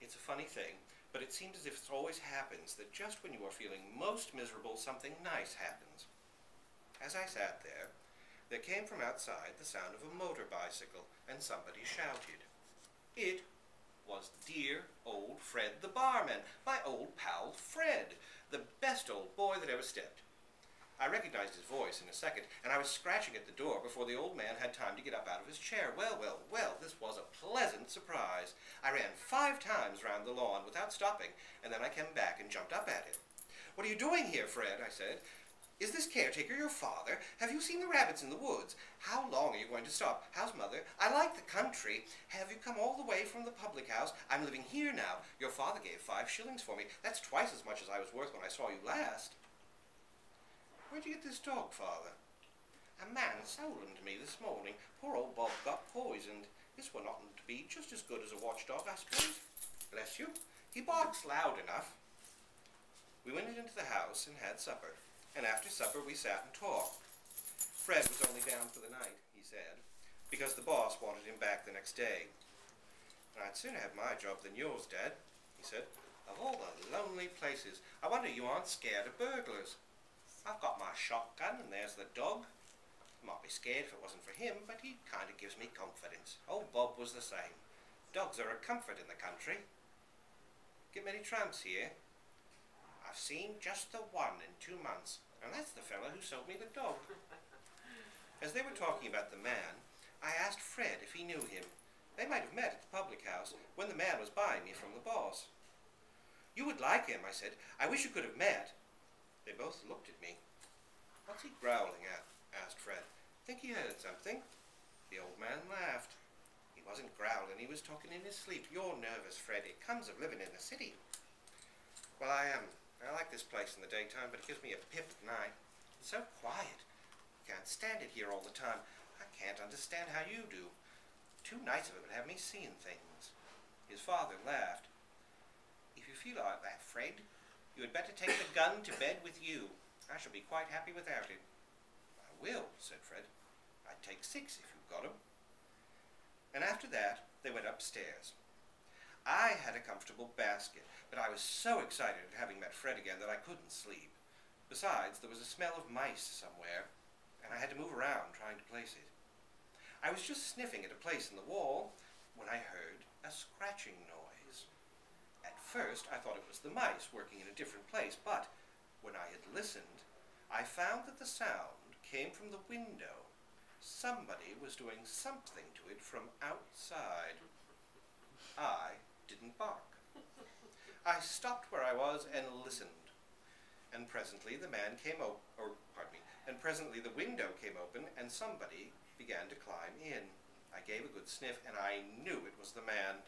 It's a funny thing, but it seems as if it always happens that just when you are feeling most miserable, something nice happens. As I sat there came from outside the sound of a motor bicycle, and somebody shouted. It was dear old Fred the barman, my old pal Fred, the best old boy that ever stepped. I recognized his voice in a second, and I was scratching at the door before the old man had time to get up out of his chair. Well, this was a pleasant surprise. I ran 5 times round the lawn without stopping, and then I came back and jumped up at him. "What are you doing here, Fred?" I said. "Is this caretaker your father? Have you seen the rabbits in the woods? How long are you going to stop? How's Mother? I like the country. Have you come all the way from the public house? I'm living here now. Your father gave 5 shillings for me. That's twice as much as I was worth when I saw you last." "Where'd you get this dog, Father?" "A man sold him to me this morning. Poor old Bob got poisoned. This one oughtn't to be just as good as a watchdog, I suppose. Bless you. He barks loud enough." We went into the house and had supper, and after supper we sat and talked. Fred was only down for the night, he said, because the boss wanted him back the next day. "I'd sooner have my job than yours, Dad," he said. "Of all the lonely places, I wonder you aren't scared of burglars. I've got my shotgun, and there's the dog. I might be scared if it wasn't for him, but he kind of gives me confidence. Old Bob was the same. Dogs are a comfort in the country. Get many tramps here?" "I've seen just the one in 2 months, and that's the fellow who sold me the dog." As they were talking about the man, I asked Fred if he knew him. They might have met at the public house when the man was buying me from the boss. "You would like him," I said. "I wish you could have met." They both looked at me. "What's he growling at?" asked Fred. "Think he heard something?" The old man laughed. "He wasn't growling, he was talking in his sleep. You're nervous, Fred. It comes of living in the city." "Well, I am. I like this place in the daytime, but it gives me a pip at night. It's so quiet. I can't stand it here all the time. I can't understand how you do. Too nice of it would have me seeing things." His father laughed. "If you feel like that, Fred, you had better take the gun to bed with you. I shall be quite happy without it." "I will," said Fred. "I'd take 6 if you've got 'em." And after that, they went upstairs. I had a comfortable basket, but I was so excited at having met Fred again that I couldn't sleep. Besides, there was a smell of mice somewhere, and I had to move around trying to place it. I was just sniffing at a place in the wall when I heard a scratching noise. At first, I thought it was the mice working in a different place, but when I had listened, I found that the sound came from the window. Somebody was doing something to it from outside. I didn't bark. I stopped where I was and listened, and presently the window came open, and somebody began to climb in. I gave a good sniff, and I knew it was the man.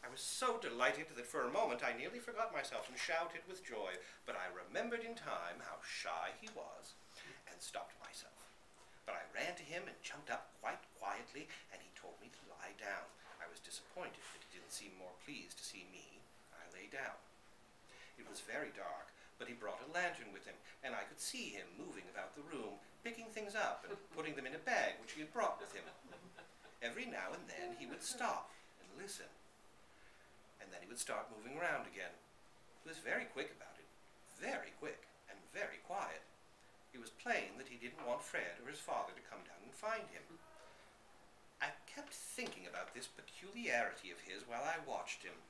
I was so delighted that for a moment I nearly forgot myself and shouted with joy, but I remembered in time how shy he was, and stopped myself. But I ran to him and jumped up quite quietly, and he told me to lie down. I was disappointed that he didn't seem more pleased to see me. I lay down. It was very dark, but he brought a lantern with him, and I could see him moving about the room, picking things up and putting them in a bag which he had brought with him. Every now and then he would stop and listen, and then he would start moving around again. He was very quick about it, very quick and very quiet. It was plain that he didn't want Fred or his father to come down and find him. I kept thinking about this peculiarity of his while I watched him.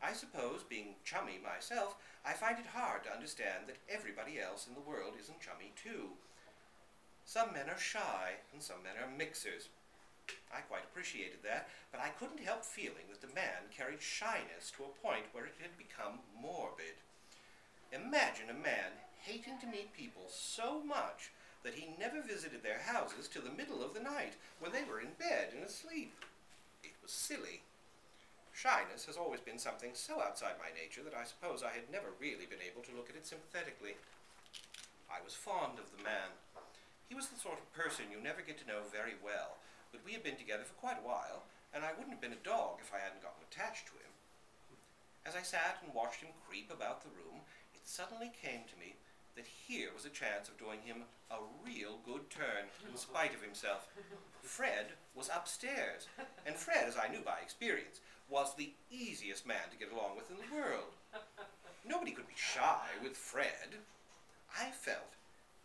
I suppose, being chummy myself, I find it hard to understand that everybody else in the world isn't chummy too. Some men are shy, and some men are mixers. I quite appreciated that, but I couldn't help feeling that the man carried shyness to a point where it had become morbid. Imagine a man hating to meet people so much that he never visited their houses till the middle of the night, when they were in bed and asleep. It was silly. Shyness has always been something so outside my nature that I suppose I had never really been able to look at it sympathetically. I was fond of the man. He was the sort of person you never get to know very well, but we had been together for quite a while, and I wouldn't have been a dog if I hadn't gotten attached to him. As I sat and watched him creep about the room, it suddenly came to me that here was a chance of doing him a real good turn, in spite of himself. Fred was upstairs, and Fred, as I knew by experience, was the easiest man to get along with in the world. Nobody could be shy with Fred. I felt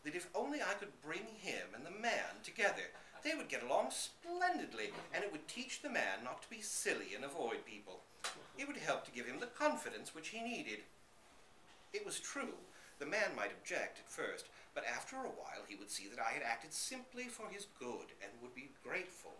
that if only I could bring him and the man together, they would get along splendidly, and it would teach the man not to be silly and avoid people. It would help to give him the confidence which he needed. It was true, the man might object at first, but after a while he would see that I had acted simply for his good and would be grateful.